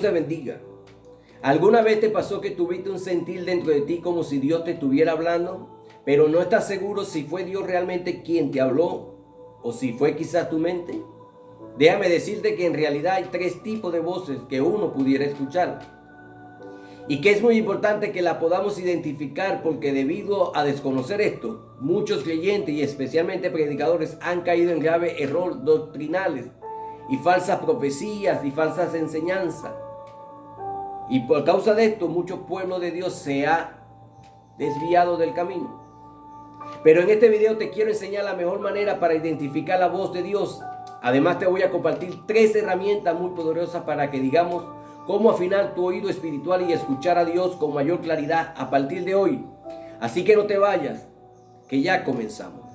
Te bendiga. ¿Alguna vez te pasó que tuviste un sentir dentro de ti como si Dios te estuviera hablando, pero no estás seguro si fue Dios realmente quien te habló o si fue quizás tu mente? Déjame decirte que en realidad hay tres tipos de voces que uno pudiera escuchar y que es muy importante que la podamos identificar, porque debido a desconocer esto, muchos creyentes y especialmente predicadores han caído en grave error doctrinales y falsas profecías y falsas enseñanzas. Y por causa de esto, mucho pueblo de Dios se ha desviado del camino. Pero en este video te quiero enseñar la mejor manera para identificar la voz de Dios. Además te voy a compartir tres herramientas muy poderosas para que digamos cómo afinar tu oído espiritual y escuchar a Dios con mayor claridad a partir de hoy. Así que no te vayas, que ya comenzamos.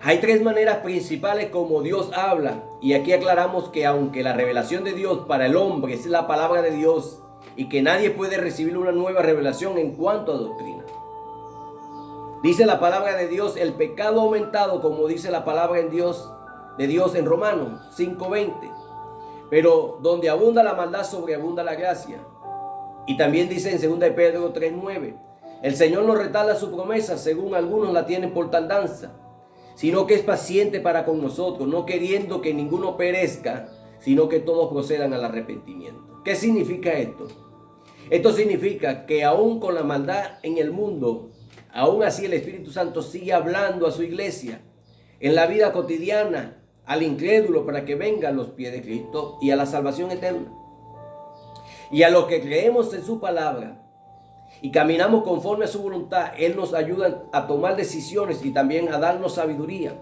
Hay tres maneras principales como Dios habla, y aquí aclaramos que aunque la revelación de Dios para el hombre es la palabra de Dios y que nadie puede recibir una nueva revelación en cuanto a doctrina. Dice la palabra de Dios, el pecado ha aumentado, como dice la palabra de Dios en Romanos 5:20. Pero donde abunda la maldad, sobreabunda la gracia. Y también dice en 2 de Pedro 3:9, el Señor no retarda su promesa, según algunos la tienen por tardanza, sino que es paciente para con nosotros, no queriendo que ninguno perezca, sino que todos procedan al arrepentimiento. ¿Qué significa esto? Esto significa que aún con la maldad en el mundo, aún así el Espíritu Santo sigue hablando a su iglesia en la vida cotidiana, al incrédulo, para que venga a los pies de Cristo y a la salvación eterna. Y a los que creemos en su palabra y caminamos conforme a su voluntad, Él nos ayuda a tomar decisiones y también a darnos sabiduría,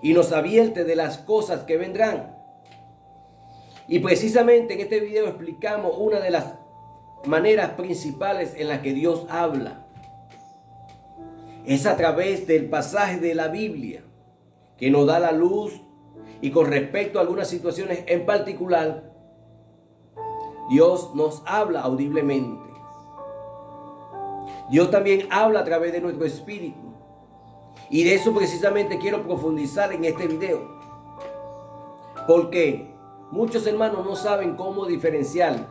y nos advierte de las cosas que vendrán. Y precisamente en este video explicamos una de las maneras principales en las que Dios habla. Es a través del pasaje de la Biblia que nos da la luz, y con respecto a algunas situaciones en particular, Dios nos habla audiblemente. Dios también habla a través de nuestro espíritu. Y de eso precisamente quiero profundizar en este video. Porque muchos hermanos no saben cómo diferenciar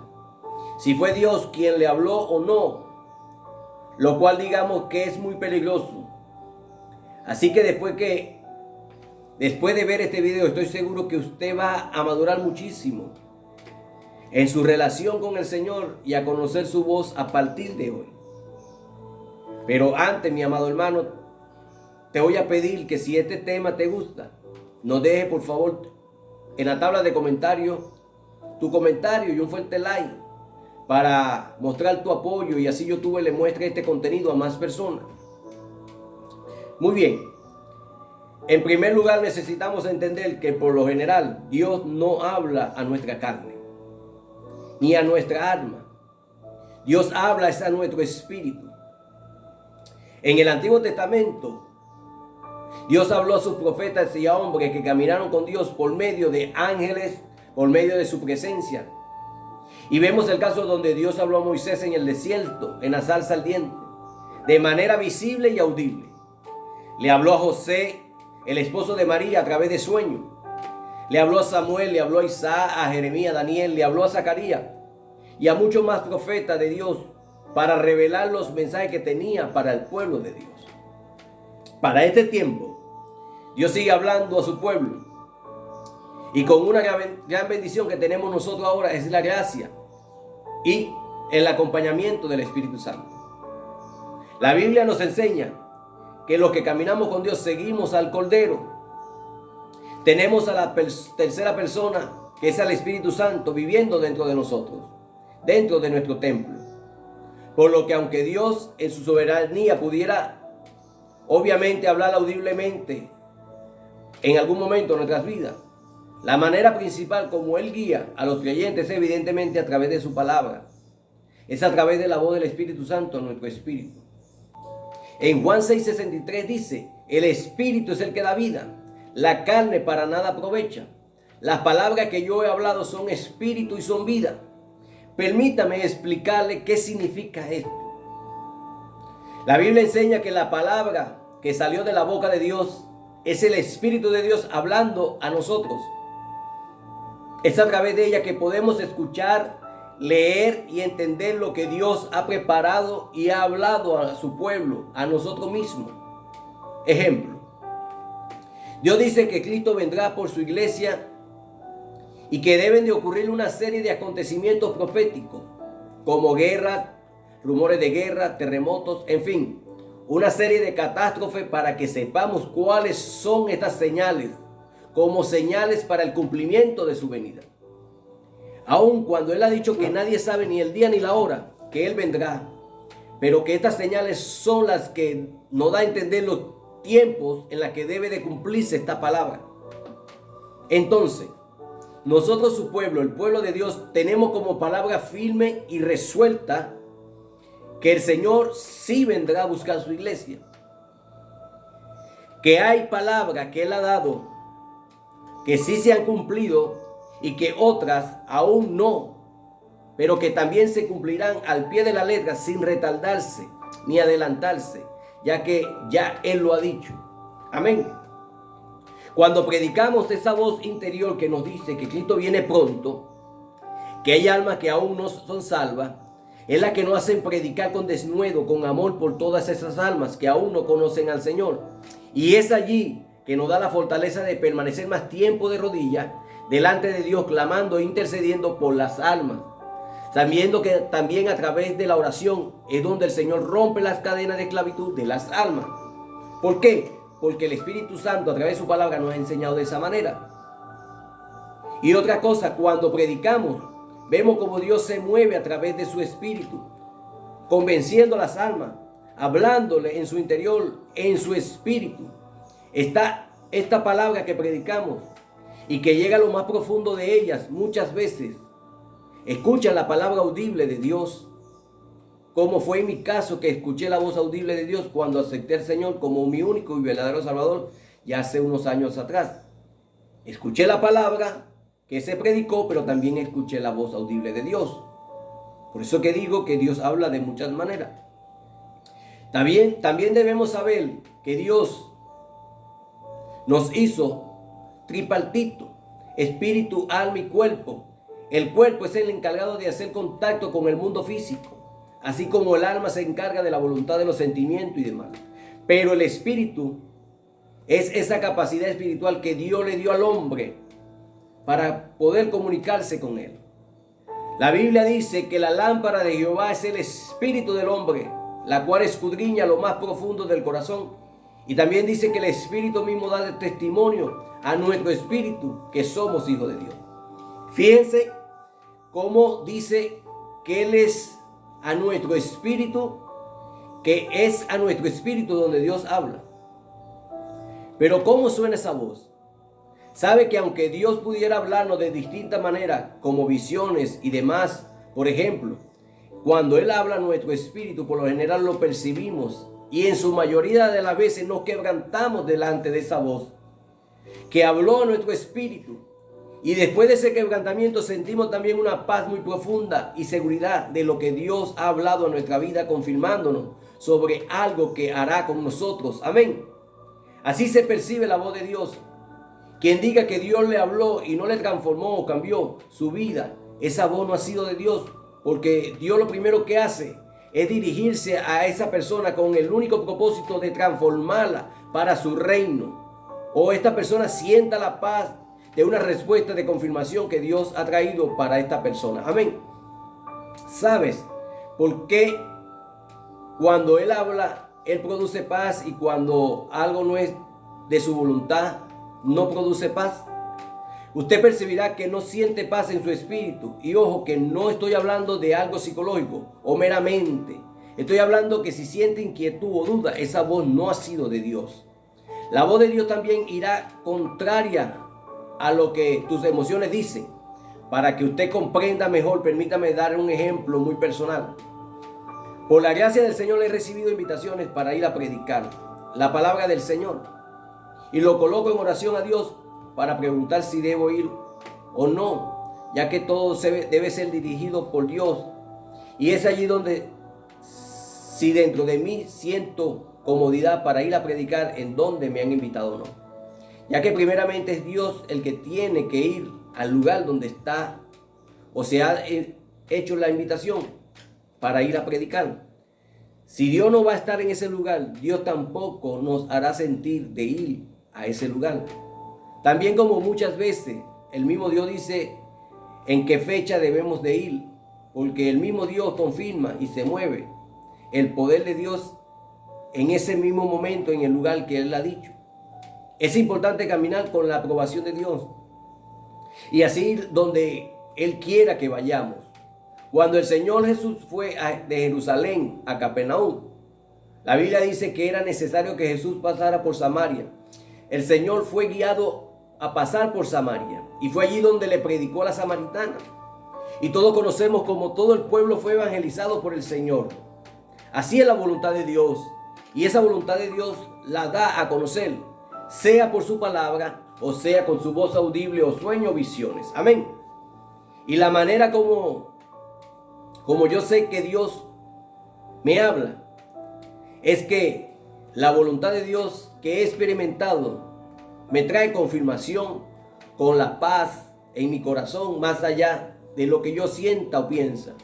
si fue Dios quien le habló o no. Lo cual digamos que es muy peligroso. Así que después de ver este video, estoy seguro que usted va a madurar muchísimo en su relación con el Señor y a conocer su voz a partir de hoy. Pero antes, mi amado hermano, te voy a pedir que si este tema te gusta, nos deje por favor en la tabla de comentarios tu comentario y un fuerte like para mostrar tu apoyo, y así YouTube le muestre este contenido a más personas. Muy bien. En primer lugar, necesitamos entender que por lo general Dios no habla a nuestra carne ni a nuestra alma. Dios habla es a nuestro espíritu. En el Antiguo Testamento, Dios habló a sus profetas y a hombres que caminaron con Dios por medio de ángeles, por medio de su presencia. Y vemos el caso donde Dios habló a Moisés en el desierto, en la zarza ardiente, de manera visible y audible. Le habló a José, el esposo de María, a través de sueños. Le habló a Samuel, le habló a Isaac, a Jeremías, a Daniel, le habló a Zacarías y a muchos más profetas de Dios para revelar los mensajes que tenía para el pueblo de Dios. Para este tiempo, Dios sigue hablando a su pueblo. Y con una gran bendición que tenemos nosotros ahora es la gracia y el acompañamiento del Espíritu Santo. La Biblia nos enseña que los que caminamos con Dios seguimos al Cordero. Tenemos a la tercera persona, que es el Espíritu Santo, viviendo dentro de nosotros, dentro de nuestro templo. Por lo que aunque Dios en su soberanía pudiera obviamente hablar audiblemente en algún momento de nuestras vidas, la manera principal como Él guía a los creyentes es evidentemente a través de su palabra. Es a través de la voz del Espíritu Santo en nuestro espíritu. En Juan 6:63 dice, el Espíritu es el que da vida, la carne para nada aprovecha. Las palabras que yo he hablado son espíritu y son vida. Permítame explicarle qué significa esto. La Biblia enseña que la palabra que salió de la boca de Dios es el Espíritu de Dios hablando a nosotros. Es a través de ella que podemos escuchar, leer y entender lo que Dios ha preparado y ha hablado a su pueblo, a nosotros mismos. Ejemplo, Dios dice que Cristo vendrá por su iglesia y que deben de ocurrir una serie de acontecimientos proféticos, como guerras, rumores de guerra, terremotos, en fin, una serie de catástrofes para que sepamos cuáles son estas señales, como señales para el cumplimiento de su venida. Aun cuando Él ha dicho que nadie sabe ni el día ni la hora que Él vendrá, pero que estas señales son las que nos da a entender los tiempos en los que debe de cumplirse esta palabra. Entonces, nosotros, su pueblo, el pueblo de Dios, tenemos como palabra firme y resuelta que el Señor sí vendrá a buscar su iglesia. Que hay palabras que Él ha dado que sí se han cumplido y que otras aún no, pero que también se cumplirán al pie de la letra sin retardarse ni adelantarse, ya que ya Él lo ha dicho. Amén. Cuando predicamos esa voz interior que nos dice que Cristo viene pronto, que hay almas que aún no son salvas, es la que nos hacen predicar con denuedo, con amor por todas esas almas que aún no conocen al Señor. Y es allí que nos da la fortaleza de permanecer más tiempo de rodillas delante de Dios, clamando e intercediendo por las almas, sabiendo que también a través de la oración es donde el Señor rompe las cadenas de esclavitud de las almas. ¿Por qué? Porque el Espíritu Santo a través de su palabra nos ha enseñado de esa manera. Y otra cosa, cuando predicamos, vemos como Dios se mueve a través de su Espíritu, convenciendo a las almas, hablándole en su interior, en su espíritu. Está esta palabra que predicamos y que llega a lo más profundo de ellas muchas veces. Escuchan la palabra audible de Dios, como fue en mi caso, que escuché la voz audible de Dios cuando acepté al Señor como mi único y verdadero Salvador ya hace unos años atrás. Escuché la palabra que se predicó, pero también escuché la voz audible de Dios. Por eso que digo que Dios habla de muchas maneras. También debemos saber que Dios nos hizo tripartito, espíritu, alma y cuerpo. El cuerpo es el encargado de hacer contacto con el mundo físico, así como el alma se encarga de la voluntad, de los sentimientos y demás. Pero el espíritu es esa capacidad espiritual que Dios le dio al hombre para poder comunicarse con él. La Biblia dice que la lámpara de Jehová es el espíritu del hombre, la cual escudriña lo más profundo del corazón. Y también dice que el espíritu mismo da testimonio a nuestro espíritu que somos hijos de Dios. Fíjense cómo dice que Él es a nuestro espíritu, que es a nuestro espíritu donde Dios habla. Pero ¿cómo suena esa voz? Sabe que aunque Dios pudiera hablarnos de distintas maneras, como visiones y demás, por ejemplo, cuando Él habla a nuestro espíritu, por lo general lo percibimos y en su mayoría de las veces nos quebrantamos delante de esa voz que habló a nuestro espíritu. Y después de ese quebrantamiento sentimos también una paz muy profunda y seguridad de lo que Dios ha hablado a nuestra vida, confirmándonos sobre algo que hará con nosotros. Amén. Así se percibe la voz de Dios. Quien diga que Dios le habló y no le transformó o cambió su vida, esa voz no ha sido de Dios, porque Dios lo primero que hace es dirigirse a esa persona con el único propósito de transformarla para su reino. O esta persona sienta la paz de una respuesta de confirmación que Dios ha traído para esta persona. Amén. ¿Sabes por qué cuando Él habla, Él produce paz, y cuando algo no es de su voluntad, no produce paz? Usted percibirá que no siente paz en su espíritu. Y ojo, que no estoy hablando de algo psicológico o meramente. Estoy hablando que si siente inquietud o duda, esa voz no ha sido de Dios. La voz de Dios también irá contraria a lo que tus emociones dicen. Para que usted comprenda mejor, permítame dar un ejemplo muy personal. Por la gracia del Señor he recibido invitaciones para ir a predicar la palabra del Señor. Y lo coloco en oración a Dios para preguntar si debo ir o no, ya que todo debe ser dirigido por Dios. Y es allí donde, si dentro de mí siento comodidad para ir a predicar en donde me han invitado o no. ya que primeramente es Dios el que tiene que ir al lugar donde está o se ha hecho la invitación para ir a predicar. Si Dios no va a estar en ese lugar, Dios tampoco nos hará sentir de ir a ese lugar. También, como muchas veces el mismo Dios dice en qué fecha debemos de ir, porque el mismo Dios confirma y se mueve el poder de Dios en ese mismo momento, en el lugar que Él ha dicho. Es importante caminar con la aprobación de Dios y así ir donde Él quiera que vayamos. Cuando el Señor Jesús fue de Jerusalén a Capernaum, la Biblia dice que era necesario que Jesús pasara por Samaria. El Señor fue guiado a pasar por Samaria y fue allí donde le predicó a la samaritana. Y todos conocemos cómo todo el pueblo fue evangelizado por el Señor. Así es la voluntad de Dios, y esa voluntad de Dios la da a conocer, sea por su palabra o sea con su voz audible o sueño o visiones. Amén. Y la manera como yo sé que Dios me habla es que la voluntad de Dios que he experimentado me trae confirmación con la paz en mi corazón, más allá de lo que yo sienta o piensa.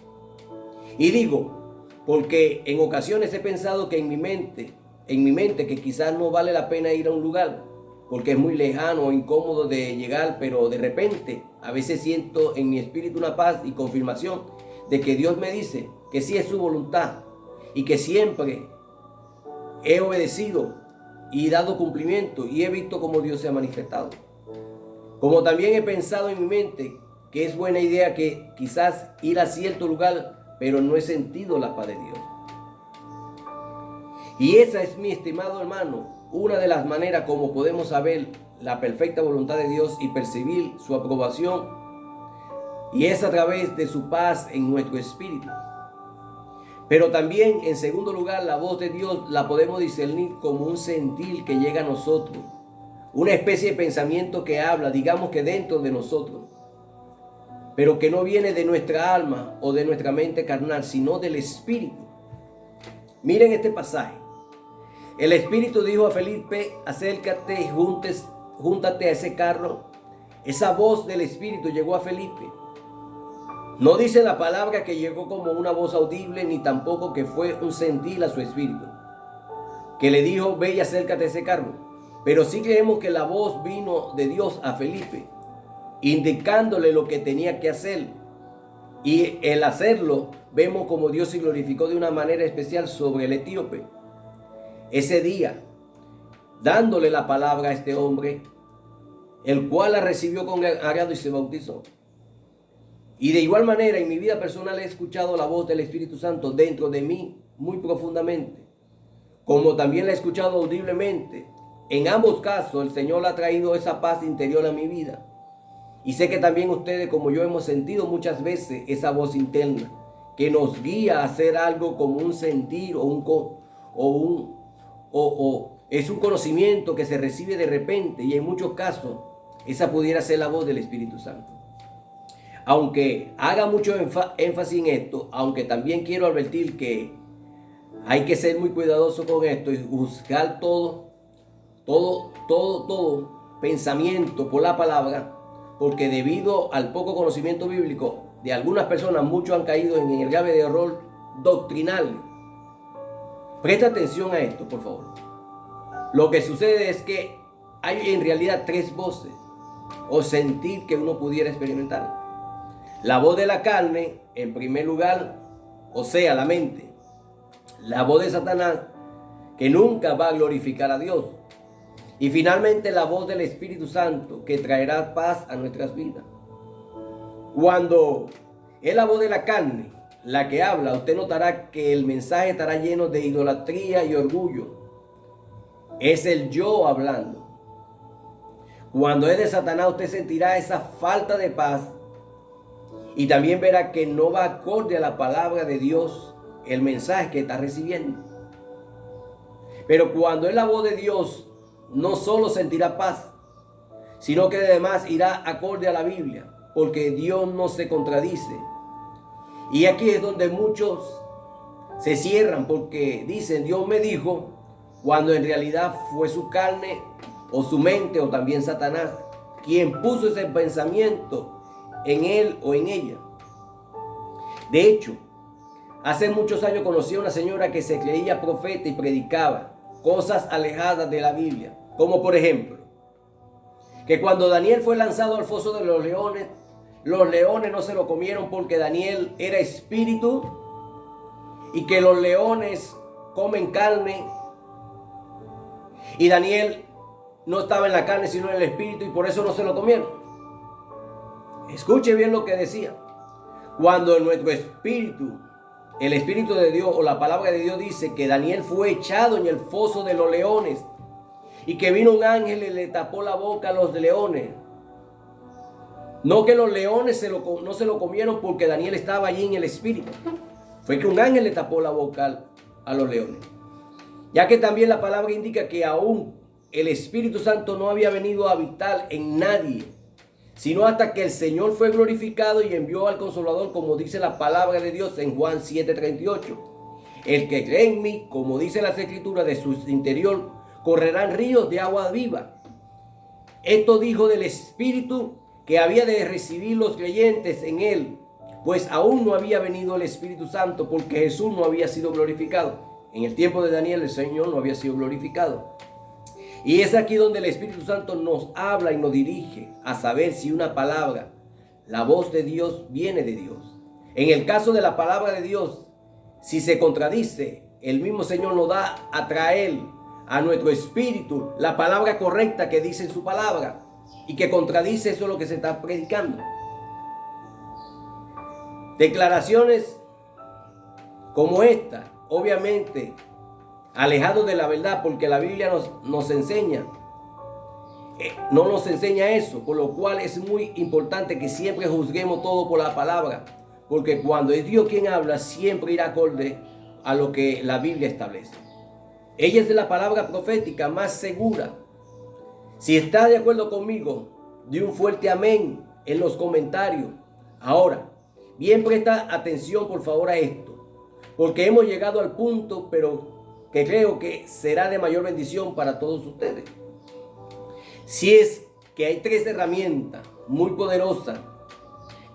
Y digo, porque en ocasiones he pensado que en mi mente que quizás no vale la pena ir a un lugar, porque es muy lejano o incómodo de llegar, pero de repente a veces siento en mi espíritu una paz y confirmación de que Dios me dice que sí es su voluntad y que siempre he obedecido y dado cumplimiento y he visto cómo Dios se ha manifestado. Como también he pensado en mi mente que es buena idea que quizás ir a cierto lugar, pero no he sentido la paz de Dios. Y esa es, mi estimado hermano, una de las maneras como podemos saber la perfecta voluntad de Dios y percibir su aprobación, y es a través de su paz en nuestro espíritu. Pero también, en segundo lugar, la voz de Dios la podemos discernir como un sentir que llega a nosotros, una especie de pensamiento que habla, digamos que dentro de nosotros, pero que no viene de nuestra alma o de nuestra mente carnal, sino del Espíritu. Miren este pasaje. El Espíritu dijo a Felipe: acércate y júntate a ese carro. Esa voz del Espíritu llegó a Felipe. No dice la palabra que llegó como una voz audible, ni tampoco que fue un sentir a su espíritu, que le dijo: ve y acércate a ese carro. Pero sí creemos que la voz vino de Dios a Felipe, indicándole lo que tenía que hacer. Y el hacerlo, vemos como Dios se glorificó de una manera especial sobre el etíope ese día, dándole la palabra a este hombre, el cual la recibió con agrado y se bautizó. Y de igual manera, en mi vida personal he escuchado la voz del Espíritu Santo dentro de mí muy profundamente, como también la he escuchado audiblemente. En ambos casos, el Señor ha traído esa paz interior a mi vida. Y sé que también ustedes, como yo, hemos sentido muchas veces esa voz interna que nos guía a hacer algo como un sentir es un conocimiento que se recibe de repente, y en muchos casos esa pudiera ser la voz del Espíritu Santo. Aunque haga mucho énfasis en esto, aunque también quiero advertir que hay que ser muy cuidadoso con esto y juzgar todo pensamiento por la palabra, porque debido al poco conocimiento bíblico de algunas personas, muchos han caído en el grave error doctrinal. Presta atención a esto, por favor. Lo que sucede es que hay en realidad tres voces o sentir que uno pudiera experimentar. La voz de la carne, en primer lugar, o sea, la mente. La voz de Satanás, que nunca va a glorificar a Dios. Y finalmente la voz del Espíritu Santo, que traerá paz a nuestras vidas. Cuando es la voz de la carne la que habla, usted notará que el mensaje estará lleno de idolatría y orgullo. Es el yo hablando. Cuando es de Satanás, usted sentirá esa falta de paz y también verá que no va acorde a la palabra de Dios el mensaje que está recibiendo. Pero cuando es la voz de Dios, no solo sentirá paz, sino que además irá acorde a la Biblia, porque Dios no se contradice. Y aquí es donde muchos se cierran, porque dicen: Dios me dijo, cuando en realidad fue su carne o su mente, o también Satanás, quien puso ese pensamiento en él o en ella. De hecho, hace muchos años conocí a una señora que se creía profeta y predicaba cosas alejadas de la Biblia, como por ejemplo, que cuando Daniel fue lanzado al foso de los leones no se lo comieron porque Daniel era espíritu, y que los leones comen carne, y Daniel no estaba en la carne sino en el espíritu, y por eso no se lo comieron. Escuche bien lo que decía. Cuando en nuestro espíritu, el espíritu de Dios o la palabra de Dios dice que Daniel fue echado en el foso de los leones, y que vino un ángel y le tapó la boca a los leones. No que los leones no se lo comieron porque Daniel estaba allí en el espíritu. Fue que un ángel le tapó la boca a los leones. Ya que también la palabra indica que aún el Espíritu Santo no había venido a habitar en nadie, sino hasta que el Señor fue glorificado y envió al Consolador, como dice la palabra de Dios en Juan 7:38. El que cree en mí, como dice las Escrituras, de su interior correrán ríos de agua viva. Esto dijo del Espíritu que había de recibir los creyentes en él, pues aún no había venido el Espíritu Santo, porque Jesús no había sido glorificado. En el tiempo de Daniel el Señor no había sido glorificado. Y es aquí donde el Espíritu Santo nos habla y nos dirige a saber si una palabra, la voz de Dios, viene de Dios. En el caso de la palabra de Dios, si se contradice, el mismo Señor nos da a traer a nuestro espíritu la palabra correcta que dice en su palabra, y que contradice eso lo que se está predicando. Declaraciones como esta, obviamente, alejados de la verdad, porque la Biblia nos enseña, no nos enseña eso, por lo cual es muy importante que siempre juzguemos todo por la palabra, porque cuando es Dios quien habla, siempre irá acorde a lo que la Biblia establece. Ella es la palabra profética más segura. Si está de acuerdo conmigo, de un fuerte amén en los comentarios. Ahora, bien presta atención por favor a esto, porque hemos llegado al punto, pero que creo que será de mayor bendición para todos ustedes. Si es que hay 3 herramientas muy poderosas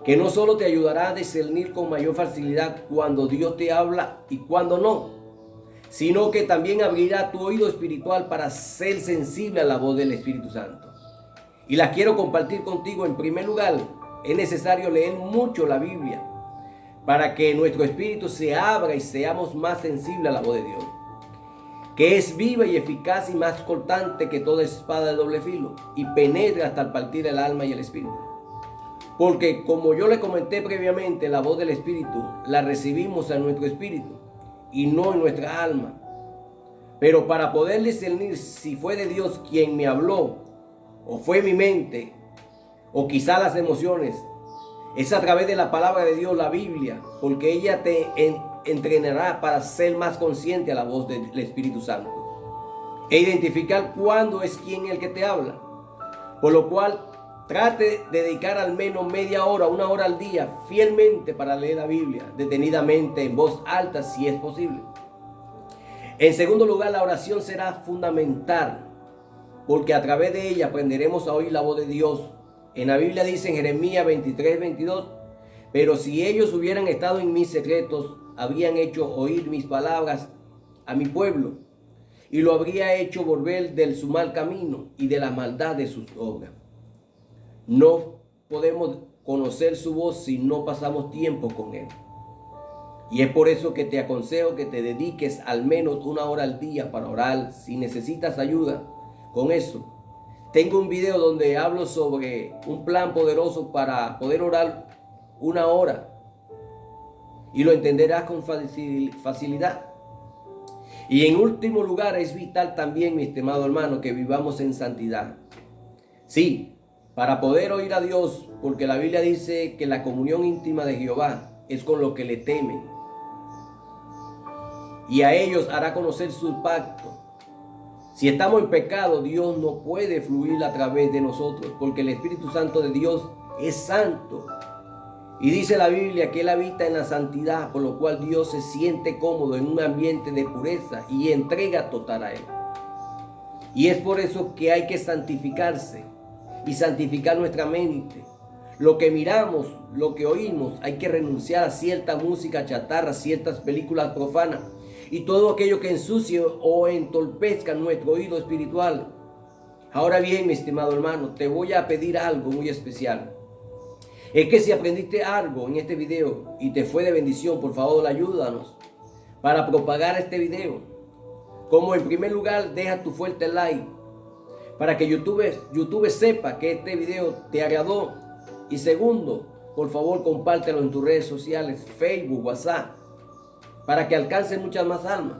que no solo te ayudará a discernir con mayor facilidad cuando Dios te habla y cuando no, sino que también abrirá tu oído espiritual para ser sensible a la voz del Espíritu Santo. Y la quiero compartir contigo. En primer lugar, es necesario leer mucho la Biblia para que nuestro espíritu se abra y seamos más sensibles a la voz de Dios, que es viva y eficaz y más cortante que toda espada de doble filo, y penetra hasta el partir el alma y el espíritu. Porque como yo le comenté previamente, la voz del Espíritu la recibimos en nuestro espíritu y no en nuestra alma. Pero para poder discernir si fue de Dios quien me habló, o fue mi mente, o quizá las emociones, es a través de la palabra de Dios, la Biblia, porque ella te entrenará para ser más consciente a la voz del Espíritu Santo e identificar cuándo es quien el que te habla. Por lo cual, trate de dedicar al menos media hora, 1 hora al día, fielmente para leer la Biblia, detenidamente, en voz alta, si es posible. En segundo lugar, la oración será fundamental, porque a través de ella aprenderemos a oír la voz de Dios. En la Biblia dice en Jeremías 23:22, pero si ellos hubieran estado en mis secretos, habrían hecho oír mis palabras a mi pueblo, y lo habría hecho volver de su mal camino y de la maldad de sus obras. No podemos conocer su voz si no pasamos tiempo con Él. Y es por eso que te aconsejo que te dediques al menos 1 hora al día para orar. Si necesitas ayuda con eso, tengo un video donde hablo sobre un plan poderoso para poder orar 1 hora, y lo entenderás con facilidad. Y en último lugar, es vital también, mi estimado hermano, que vivamos en santidad. Sí, para poder oír a Dios, porque la Biblia dice que la comunión íntima de Jehová es con los que le temen, y a ellos hará conocer su pacto. Si estamos en pecado, Dios no puede fluir a través de nosotros, porque el Espíritu Santo de Dios es santo. Y dice la Biblia que Él habita en la santidad, por lo cual Dios se siente cómodo en un ambiente de pureza y entrega total a Él. Y es por eso que hay que santificarse y santificar nuestra mente. Lo que miramos, lo que oímos, hay que renunciar a cierta música chatarra, ciertas películas profanas y todo aquello que ensucie o entorpezca nuestro oído espiritual. Ahora bien, mi estimado hermano, te voy a pedir algo muy especial. Es que si aprendiste algo en este video y te fue de bendición, por favor ayúdanos para propagar este video. Como en primer lugar, deja tu fuerte like para que YouTube sepa que este video te agradó. Y segundo, por favor compártelo en tus redes sociales, Facebook, WhatsApp, para que alcance muchas más almas.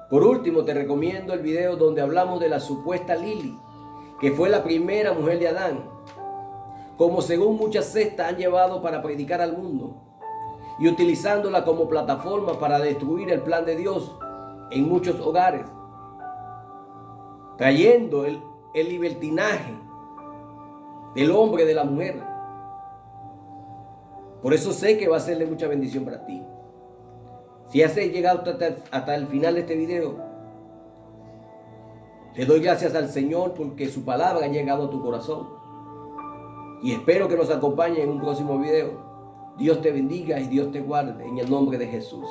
Por último, te recomiendo el video donde hablamos de la supuesta Lili, que fue la primera mujer de Adán, como según muchas sectas han llevado para predicar al mundo y utilizándola como plataforma para destruir el plan de Dios en muchos hogares, trayendo el libertinaje del hombre y de la mujer. Por eso sé que va a ser de mucha bendición para ti. Si has llegado hasta el final de este video, le doy gracias al Señor porque su palabra ha llegado a tu corazón. Y espero que nos acompañe en un próximo video. Dios te bendiga y Dios te guarde en el nombre de Jesús.